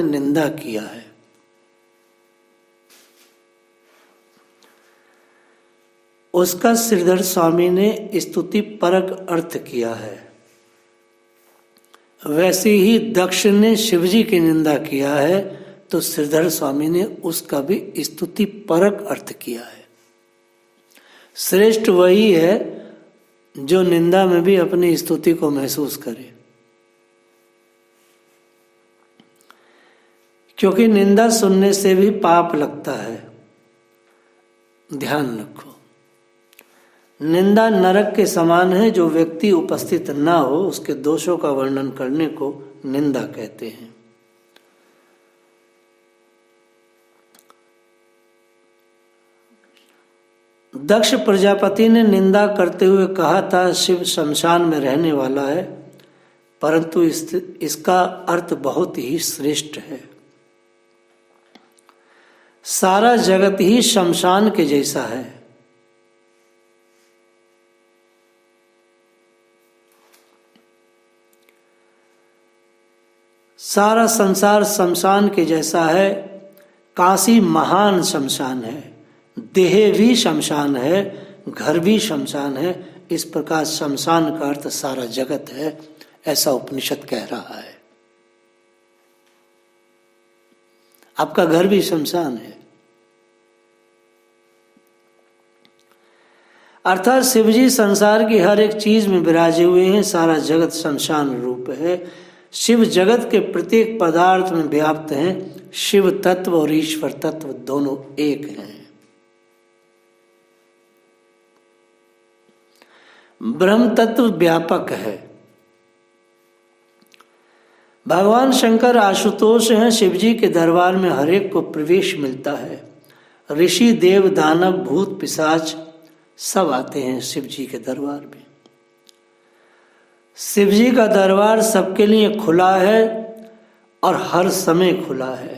निंदा किया है। उसका श्रीधर स्वामी ने स्तुति परक अर्थ किया है। वैसे ही दक्ष ने शिवजी की निंदा किया है तो श्रीधर स्वामी ने उसका भी स्तुति परक अर्थ किया है। श्रेष्ठ वही है जो निंदा में भी अपनी स्तुति को महसूस करे, क्योंकि निंदा सुनने से भी पाप लगता है। ध्यान रखो, निंदा नरक के समान है। जो व्यक्ति उपस्थित ना हो उसके दोषों का वर्णन करने को निंदा कहते हैं। दक्ष प्रजापति ने निंदा करते हुए कहा था शिव शमशान में रहने वाला है, परंतु इसका अर्थ बहुत ही श्रेष्ठ है। सारा जगत ही शमशान के जैसा है। सारा संसार शमशान के जैसा है। काशी महान शमशान है, देह भी शमशान है, घर भी शमशान है। इस प्रकार शमशान का अर्थ सारा जगत है, ऐसा उपनिषद कह रहा है। आपका घर भी शमशान है। अर्थात शिवजी संसार की हर एक चीज में विराजे हुए हैं। सारा जगत शमशान रूप है। शिव जगत के प्रत्येक पदार्थ में व्याप्त हैं। शिव तत्व और ईश्वर तत्व दोनों एक हैं। ब्रह्म तत्व व्यापक है। भगवान शंकर आशुतोष हैं। शिवजी के दरबार में हर एक को प्रवेश मिलता है। ऋषि, देव, दानव, भूत, पिशाच सब आते हैं शिवजी के दरबार में। शिवजी का दरबार सबके लिए खुला है और हर समय खुला है।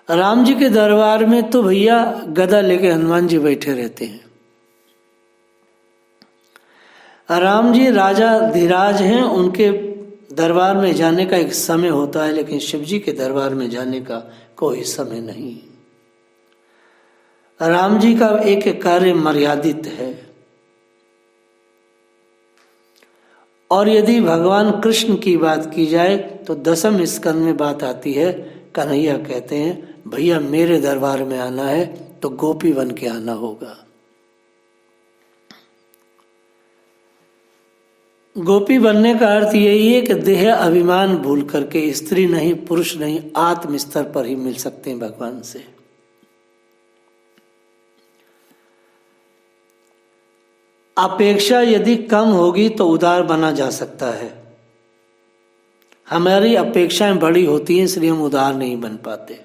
राम जी के दरबार में तो भैया गदा लेके हनुमान जी बैठे रहते हैं। राम जी राजा धीराज हैं, उनके दरबार में जाने का एक समय होता है, लेकिन शिवजी के दरबार में जाने का कोई समय नहीं। राम जी का एक कार्य मर्यादित है। और यदि भगवान कृष्ण की बात की जाए तो 10वें स्कंद में बात आती है। कन्हैया कहते हैं भैया मेरे दरबार में आना है तो गोपी बन के आना होगा। गोपी बनने का अर्थ यही है कि देह अभिमान भूल करके स्त्री नहीं, पुरुष नहीं, आत्म स्तर पर ही मिल सकते हैं भगवान से। अपेक्षा यदि कम होगी तो उदार बना जा सकता है। हमारी अपेक्षाएं बड़ी होती हैं, इसलिए हम उदार नहीं बन पाते।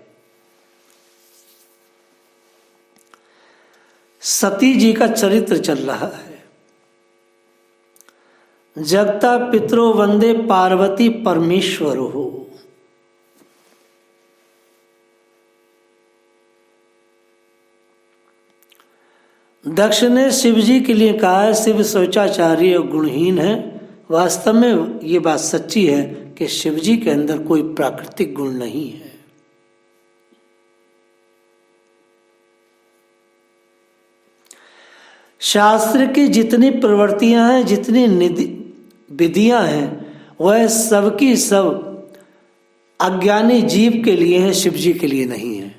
सती जी का चरित्र चल रहा है। जगता पितरो वंदे पार्वती परमेश्वर हो। दक्ष ने शिव जी के लिए कहा है शिव शौचाचार्य और गुणहीन है। वास्तव में ये बात सच्ची है कि शिव जी के अंदर कोई प्राकृतिक गुण नहीं है। शास्त्र की जितनी प्रवृत्तियां हैं, जितनी विधियां हैं, वह सबकी सब अज्ञानी जीव के लिए है, शिव जी के लिए नहीं है।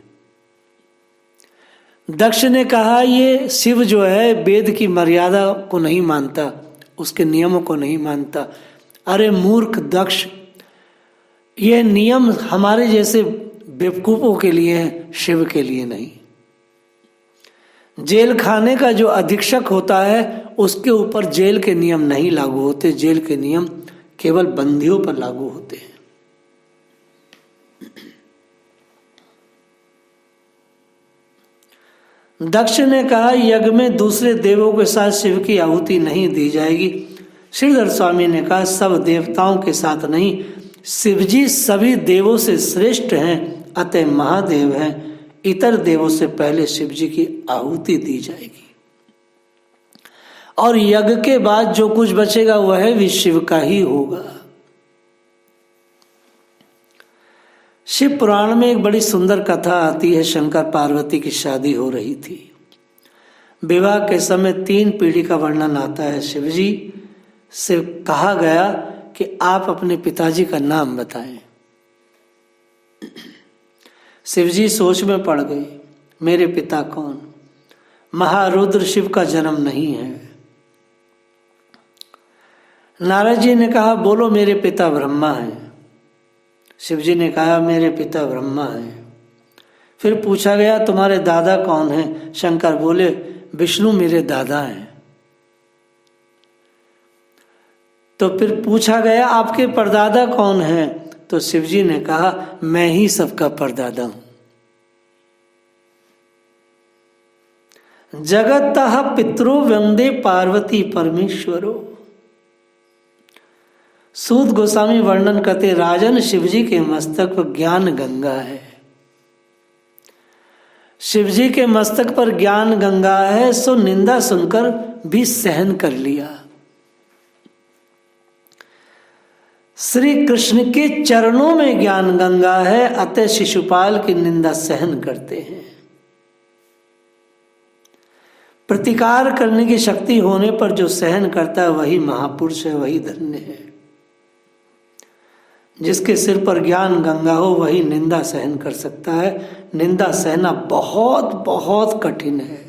दक्ष ने कहा ये शिव जो है वेद की मर्यादा को नहीं मानता, उसके नियमों को नहीं मानता। अरे मूर्ख दक्ष, ये नियम हमारे जैसे बेवकूफों के लिए हैं, शिव के लिए नहीं। जेल खाने का जो अधीक्षक होता है उसके ऊपर जेल के नियम नहीं लागू होते। जेल के नियम केवल बंदियों पर लागू होते हैं। दक्ष ने कहा यज्ञ में दूसरे देवों के साथ शिव की आहुति नहीं दी जाएगी। श्रीधर स्वामी ने कहा सब देवताओं के साथ नहीं, शिवजी सभी देवों से श्रेष्ठ हैं, अतः महादेव हैं। इतर देवों से पहले शिवजी की आहुति दी जाएगी और यज्ञ के बाद जो कुछ बचेगा वह भी शिव का ही होगा। शिव पुराण में एक बड़ी सुंदर कथा आती है। शंकर पार्वती की शादी हो रही थी। विवाह के समय 3 पीढ़ी का वर्णन आता है। शिवजी से कहा गया कि आप अपने पिताजी का नाम बताएं। शिवजी सोच में पड़ गए, मेरे पिता कौन? महारुद्र शिव का जन्म नहीं है। नारद जी ने कहा, बोलो मेरे पिता ब्रह्मा हैं। शिवजी ने कहा, मेरे पिता ब्रह्मा हैं। फिर पूछा गया, तुम्हारे दादा कौन हैं? शंकर बोले, विष्णु मेरे दादा हैं। तो फिर पूछा गया, आपके परदादा कौन हैं? तो शिवजी ने कहा, मैं ही सबका परदादा हूं। जगतः पितरो वंदे पार्वती परमेश्वरो। सूत गोस्वामी वर्णन करते, राजन शिवजी के मस्तक पर ज्ञान गंगा है। शिवजी के मस्तक पर ज्ञान गंगा है, सो निंदा सुनकर भी सहन कर लिया। श्री कृष्ण के चरणों में ज्ञान गंगा है, अतः शिशुपाल की निंदा सहन करते हैं। प्रतिकार करने की शक्ति होने पर जो सहन करता है वही महापुरुष है, वही धन्य है। जिसके सिर पर ज्ञान गंगा हो वही निंदा सहन कर सकता है। निंदा सहना बहुत बहुत कठिन है।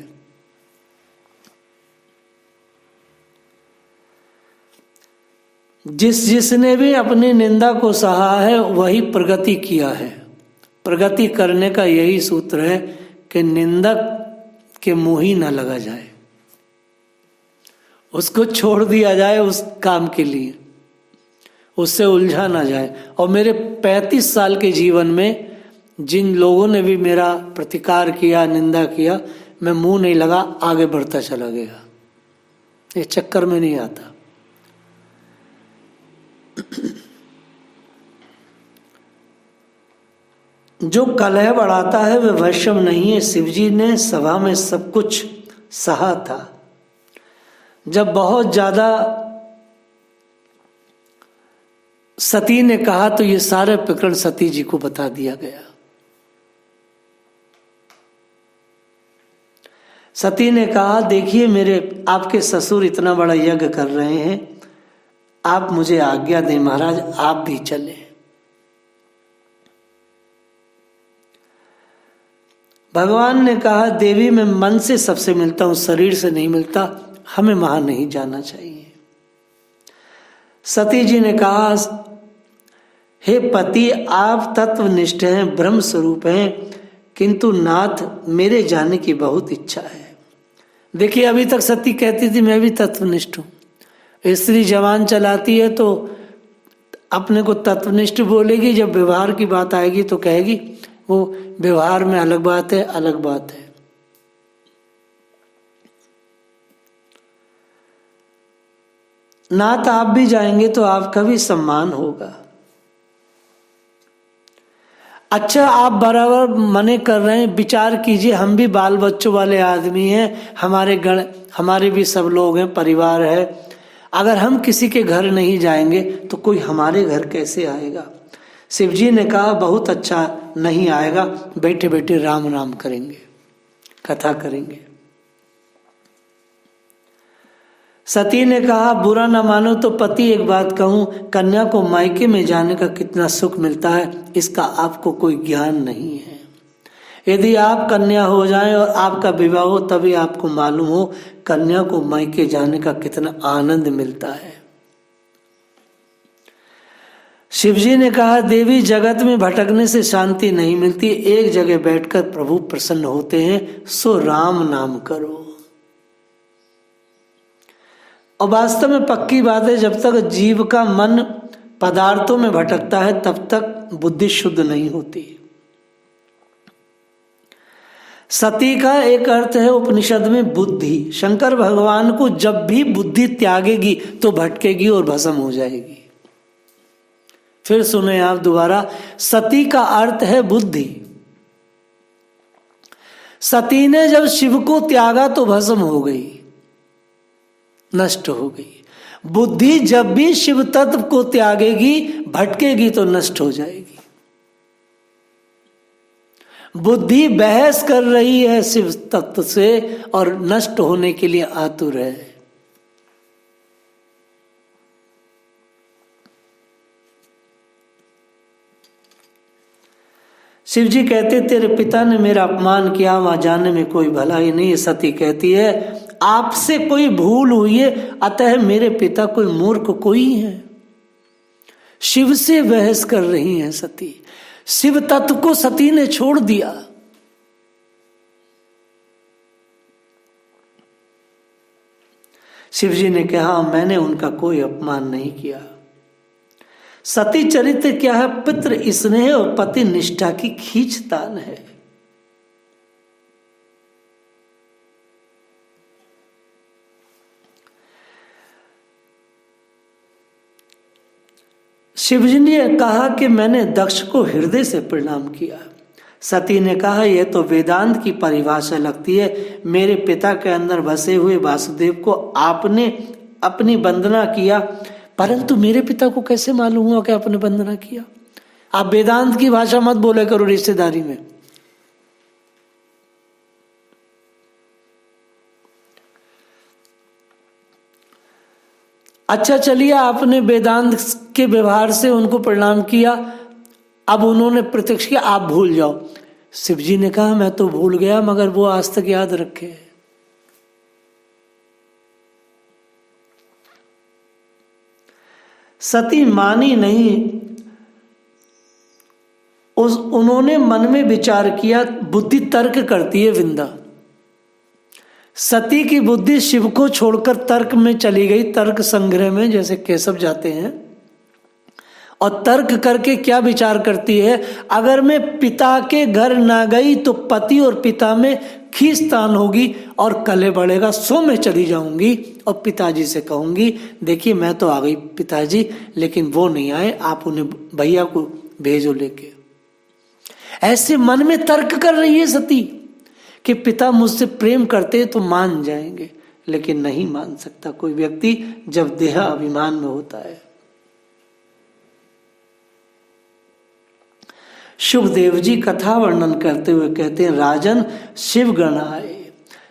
जिसने भी अपनी निंदा को सहा है वही प्रगति किया है। प्रगति करने का यही सूत्र है कि निंदक के मुंह ही न लगा जाए, उसको छोड़ दिया जाए उस काम के लिए, उससे उलझा ना जाए। और मेरे 35 साल के जीवन में जिन लोगों ने भी मेरा प्रतिकार किया, निंदा किया, मैं मुंह नहीं लगा, आगे बढ़ता चला गया। ये चक्कर में नहीं आता। जो कलह बढ़ाता है वह वैष्णव नहीं है। शिवजी ने सभा में सब कुछ सहा था। जब बहुत ज्यादा सती ने कहा तो ये सारे प्रकरण सती जी को बता दिया गया। सती ने कहा, देखिए मेरे आपके ससुर इतना बड़ा यज्ञ कर रहे हैं, आप मुझे आज्ञा दें महाराज, आप भी चले। भगवान ने कहा, देवी मैं मन से सबसे मिलता हूं, शरीर से नहीं मिलता, हमें वहां नहीं जाना चाहिए। सती जी ने कहा, हे पति आप तत्वनिष्ठ हैं, ब्रह्म स्वरूप हैं, किंतु नाथ मेरे जाने की बहुत इच्छा है। देखिए अभी तक सती कहती थी मैं भी तत्वनिष्ठ हूं। स्त्री जवान चलाती है तो अपने को तत्वनिष्ठ बोलेगी, जब व्यवहार की बात आएगी तो कहेगी वो व्यवहार में अलग बात है, अलग बात है। नाथ आप भी जाएंगे तो आपका भी सम्मान होगा। अच्छा आप बराबर मने कर रहे हैं, विचार कीजिए, हम भी बाल बच्चों वाले आदमी हैं, हमारे भी सब लोग हैं, परिवार है। अगर हम किसी के घर नहीं जाएंगे तो कोई हमारे घर कैसे आएगा? शिवजी ने कहा, बहुत अच्छा, नहीं आएगा, बैठे बैठे राम नाम करेंगे, कथा करेंगे। सती ने कहा, बुरा ना मानो तो पति एक बात कहूं, कन्या को मायके में जाने का कितना सुख मिलता है इसका आपको कोई ज्ञान नहीं है। यदि आप कन्या हो जाएं और आपका विवाह हो तभी आपको मालूम हो कन्या को मायके जाने का कितना आनंद मिलता है। शिवजी ने कहा, देवी जगत में भटकने से शांति नहीं मिलती, एक जगह बैठकर प्रभु प्रसन्न होते हैं, सो राम नाम करो। और वास्तव में पक्की बात है, जब तक जीव का मन पदार्थों में भटकता है तब तक बुद्धि शुद्ध नहीं होती। सती का एक अर्थ है उपनिषद में बुद्धि। शंकर भगवान को जब भी बुद्धि त्यागेगी तो भटकेगी और भस्म हो जाएगी। फिर सुने आप दोबारा, सती का अर्थ है बुद्धि। सती ने जब शिव को त्यागा तो भस्म हो गई, नष्ट हो गई। बुद्धि जब भी शिव तत्व को त्यागेगी, भटकेगी तो नष्ट हो जाएगी। बुद्धि बहस कर रही है शिव तत्व से और नष्ट होने के लिए आतुर है। शिव जी कहते तेरे पिता ने मेरा अपमान किया, वहां जाने में कोई भलाई नहीं है। सती कहती है आपसे कोई भूल हुई है, अतः मेरे पिता कोई मूर्ख कोई है। शिव से बहस कर रही हैं सती। शिव तत्व को सती ने छोड़ दिया। शिव जी ने कहा मैंने उनका कोई अपमान नहीं किया। सती चरित्र क्या है? पितृ स्नेह और पति निष्ठा की खींचतान है। शिवजी ने कहा कि मैंने दक्ष को हृदय से प्रणाम किया। सती ने कहा यह तो वेदांत की परिभाषा लगती है। मेरे पिता के अंदर बसे हुए वासुदेव को आपने अपनी वंदना किया, परंतु मेरे पिता को कैसे मालूम हुआ कि आपने वंदना किया? आप वेदांत की भाषा मत बोले करो रिश्तेदारी में। अच्छा चलिए, आपने वेदांत के व्यवहार से उनको प्रणाम किया, अब उन्होंने प्रत्यक्ष किया, आप भूल जाओ। शिवजी ने कहा मैं तो भूल गया, मगर वो आज तक याद रखे। सती मानी नहीं। उन्होंने मन में विचार किया। बुद्धि तर्क करती है विंदा। सती की बुद्धि शिव को छोड़कर तर्क में चली गई, तर्क संग्रह में, जैसे केशव जाते हैं। और तर्क करके क्या विचार करती है, अगर मैं पिता के घर ना गई तो पति और पिता में खींचतान होगी और कलह बढ़ेगा, सो मैं चली जाऊंगी और पिताजी से कहूंगी देखिए मैं तो आ गई पिताजी, लेकिन वो नहीं आए, आप उन्हें भैया को भेजो लेके। ऐसे मन में तर्क कर रही है सती कि पिता मुझसे प्रेम करते तो मान जाएंगे, लेकिन नहीं मान सकता कोई व्यक्ति जब देह अभिमान में होता है। सुखदेव जी कथा वर्णन करते हुए कहते हैं राजन शिवगण आए।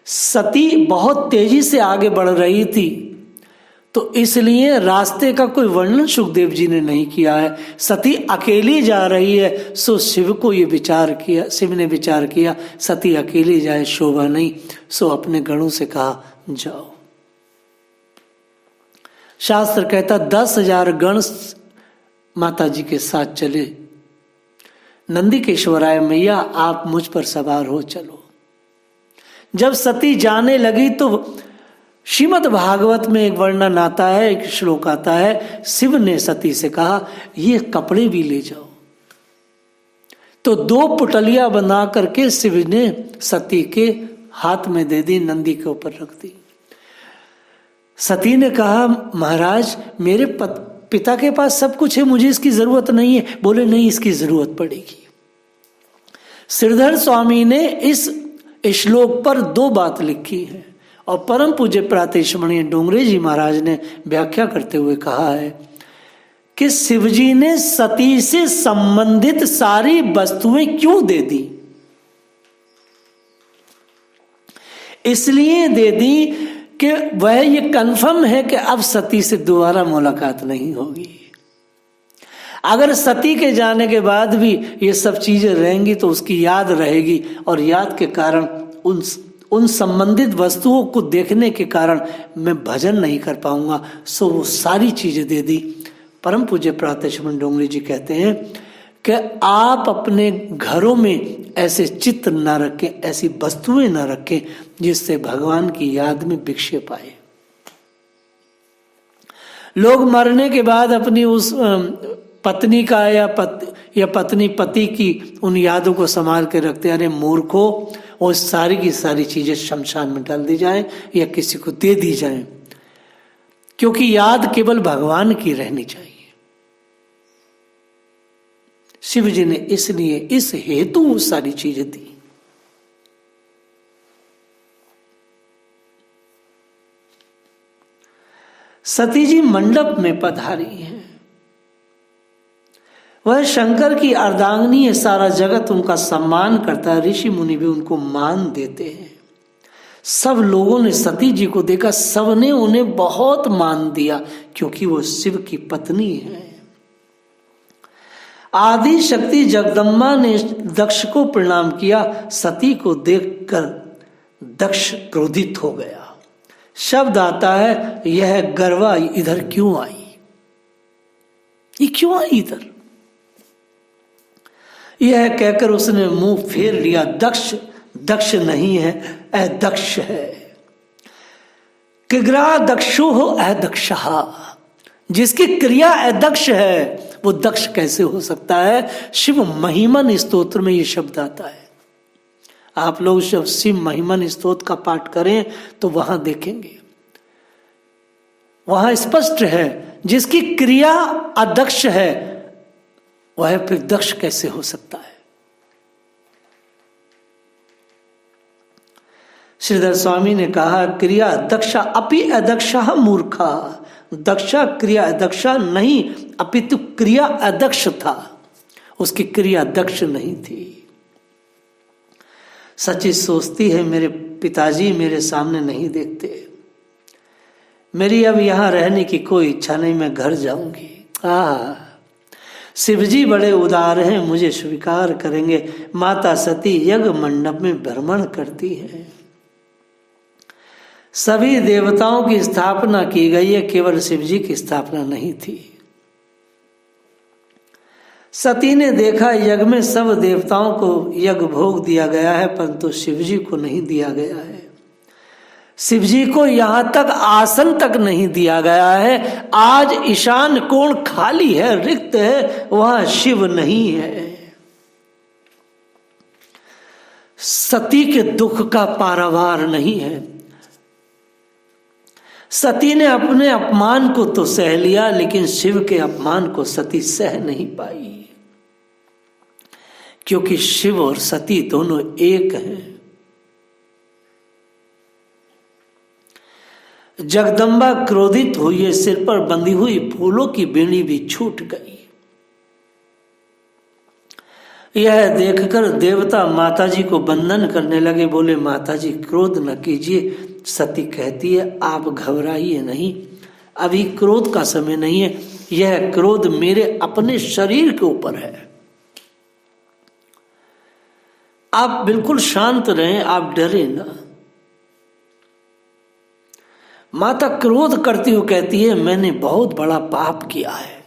सती बहुत तेजी से आगे बढ़ रही थी, तो इसलिए रास्ते का कोई वर्णन सुखदेव जी ने नहीं किया है। सती अकेली जा रही है, सो शिव को ये विचार किया, शिव ने विचार किया सती अकेली जाए शोभा नहीं, सो अपने गणों से कहा जाओ। शास्त्र कहता 10,000 गण माता जी के साथ चले। नंदिकेश्वराय मैया आप मुझ पर सवार हो चलो। जब सती जाने लगी तो श्रीमद् भागवत में एक वर्णन आता है, एक श्लोक आता है, शिव ने सती से कहा ये कपड़े भी ले जाओ। तो 2 पुटलियां बना करके शिव ने सती के हाथ में दे दी, नंदी के ऊपर रख दी। सती ने कहा महाराज मेरे पिता के पास सब कुछ है, मुझे इसकी जरूरत नहीं है। बोले नहीं, इसकी जरूरत पड़ेगी। श्रीधर स्वामी ने इस श्लोक पर 2 बात लिखी है और परम पूज्य प्रातःस्मरणीय डोंगरे जी महाराज ने व्याख्या करते हुए कहा है कि शिवजी ने सती से संबंधित सारी वस्तुएं क्यों दे दी? इसलिए दे दी कि वह ये कंफर्म है कि अब सती से दोबारा मुलाकात नहीं होगी। अगर सती के जाने के बाद भी ये सब चीजें रहेंगी तो उसकी याद रहेगी, और याद के कारण उन संबंधित वस्तुओं को देखने के कारण मैं भजन नहीं कर पाऊंगा। सो वो सारी चीजें दे दी। परम पूज्य प्रातःस्मरण डोंगरे जी कहते हैं कि आप अपने घरों में ऐसे चित्र ना रखें, ऐसी वस्तुएं ना रखें जिससे भगवान की याद में विक्षेप आए। लोग मरने के बाद अपनी उस पत्नी का या पत्नी पति की उन यादों को संभाल के रखते हैं। अरे मूर्खों, और सारी की सारी चीजें शमशान में डाल दी जाएं या किसी को दे दी जाएं, क्योंकि याद केवल भगवान की रहनी चाहिए। शिव जी ने इसलिए इस हेतु वो सारी चीजें दी। सती जी मंडप में पधारी हैं। वह शंकर की अर्धांगिनी है, सारा जगत उनका सम्मान करता है, ऋषि मुनि भी उनको मान देते हैं। सब लोगों ने सती जी को देखा, सबने उन्हें बहुत मान दिया क्योंकि वो शिव की पत्नी है। आदि शक्ति जगदम्बा ने दक्ष को प्रणाम किया। सती को देखकर दक्ष क्रोधित हो गया। शब्द आता है, यह गरवा इधर क्यों आई, ये क्यों आई इधर। यह कहकर उसने मुंह फेर लिया। दक्ष दक्ष नहीं है, अदक्ष है। किग्रा दक्षो हो अदक्षहा, जिसकी क्रिया अदक्ष है वो दक्ष कैसे हो सकता है। शिव महिमन स्तोत्र में ये शब्द आता है। आप लोग जब शिव महिमन स्तोत्र का पाठ करें तो वहां देखेंगे, वहां स्पष्ट है जिसकी क्रिया अदक्ष है वह फिर दक्ष कैसे हो सकता है। श्रीधर स्वामी ने कहा, क्रिया दक्षा अपि अदक्षा मूर्खा। दक्षा क्रिया अदक्षा नहीं, अपितु क्रिया अदक्ष था, उसकी क्रिया दक्ष नहीं थी। सची सोचती है, मेरे पिताजी मेरे सामने नहीं देखते, मेरी अब यहां रहने की कोई इच्छा नहीं, मैं घर जाऊंगी। शिवजी बड़े उदार हैं, मुझे स्वीकार करेंगे। माता सती यज्ञ मंडप में भ्रमण करती है। सभी देवताओं की स्थापना की गई है, केवल शिवजी की स्थापना नहीं थी। सती ने देखा यज्ञ में सब देवताओं को यज्ञ भोग दिया गया है, परंतु शिवजी को नहीं दिया गया है। शिवजी को यहां तक आसन तक नहीं दिया गया है। आज ईशान कोण खाली है, रिक्त है, वहां शिव नहीं है। सती के दुख का पारावार नहीं है। सती ने अपने अपमान को तो सह लिया, लेकिन शिव के अपमान को सती सह नहीं पाई, क्योंकि शिव और सती दोनों एक हैं। जगदम्बा क्रोधित हुई है, सिर पर बंधी हुई फूलों की बेड़ी भी छूट गई। यह देखकर देवता माताजी को वंदन करने लगे, बोले माताजी क्रोध न कीजिए। सती कहती है, आप घबराइए नहीं, अभी क्रोध का समय नहीं है, यह क्रोध मेरे अपने शरीर के ऊपर है। आप बिल्कुल शांत रहें, आप डरे ना। माता क्रोध करती हुई कहती है, मैंने बहुत बड़ा पाप किया है।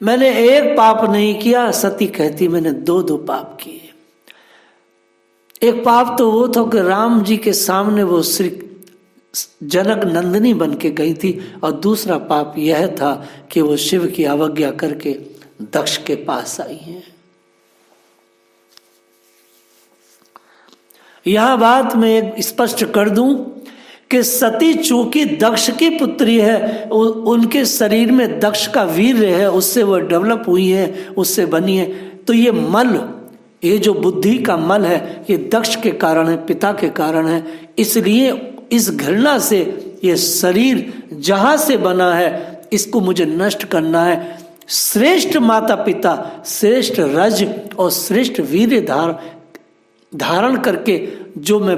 मैंने एक पाप नहीं किया। सती कहती मैंने दो पाप किए। एक पाप तो वो था कि राम जी के सामने वो श्री जनक नंदिनी बन के गई थी, और दूसरा पाप यह था कि वो शिव की अवज्ञा करके दक्ष के पास आई हैं। यह बात मैं एक स्पष्ट कर दूं कि सती चूंकि दक्ष की पुत्री है, उनके शरीर में दक्ष का वीर्य है, उससे वह डेवलप हुई है, उससे बनी है। तो ये मल, ये जो बुद्धि का मल है, ये दक्ष के कारण है, पिता के कारण है। इसलिए इस घृणा से ये शरीर जहां से बना है, इसको मुझे नष्ट करना है। श्रेष्ठ माता पिता, श्रेष्ठ रज और श्रेष्ठ वीर्य धारण करके जो मैं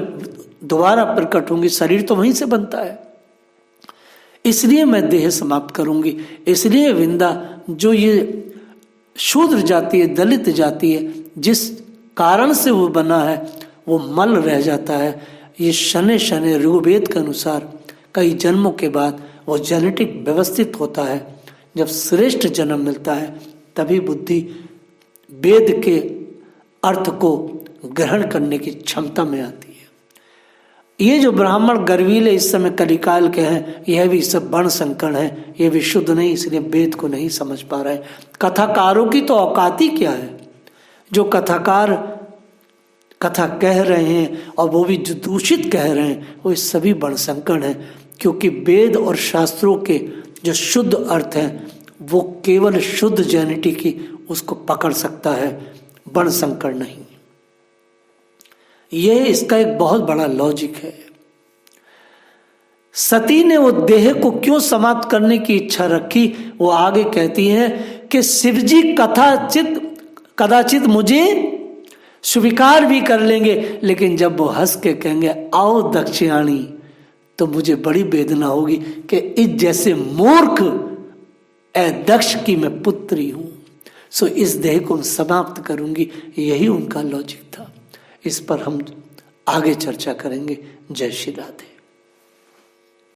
दोबारा प्रकट होंगी, शरीर तो वहीं से बनता है, इसलिए मैं देह समाप्त करूंगी। इसलिए विंदा जो ये शूद्र जाति है, दलित जाति है, जिस कारण से वो बना है वो मल रह जाता है। ये शने शने ऋग्वेद के अनुसार कई जन्मों के बाद वो जेनेटिक व्यवस्थित होता है। जब श्रेष्ठ जन्म मिलता है तभी बुद्धि वेद के अर्थ को ग्रहण करने की क्षमता में आती है। ये जो ब्राह्मण गर्वीले इस समय कलिकाल के हैं, यह भी सब वर्ण संकरण है, ये भी शुद्ध नहीं, इसलिए वेद को नहीं समझ पा रहे। कथाकारों की तो औकात ही क्या है। जो कथाकार कथा कह रहे हैं और वो भी जो दूषित कह रहे हैं, वो सभी वर्ण संकरण है, क्योंकि वेद और शास्त्रों के जो शुद्ध अर्थ हैं वो केवल शुद्ध जेनेटिक ही उसको पकड़ सकता है, वर्ण संकरण नहीं। यह इसका एक बहुत बड़ा लॉजिक है। सती ने वो देह को क्यों समाप्त करने की इच्छा रखी, वो आगे कहती है कि शिवजी कदाचित मुझे स्वीकार भी कर लेंगे, लेकिन जब वो हंस के कहेंगे आओ दक्षिणाणी, तो मुझे बड़ी वेदना होगी कि इस जैसे मूर्ख दक्ष की मैं पुत्री हूं, सो इस देह को समाप्त करूंगी। यही उनका लॉजिक था। इस पर हम आगे चर्चा करेंगे। जय श्री राधे।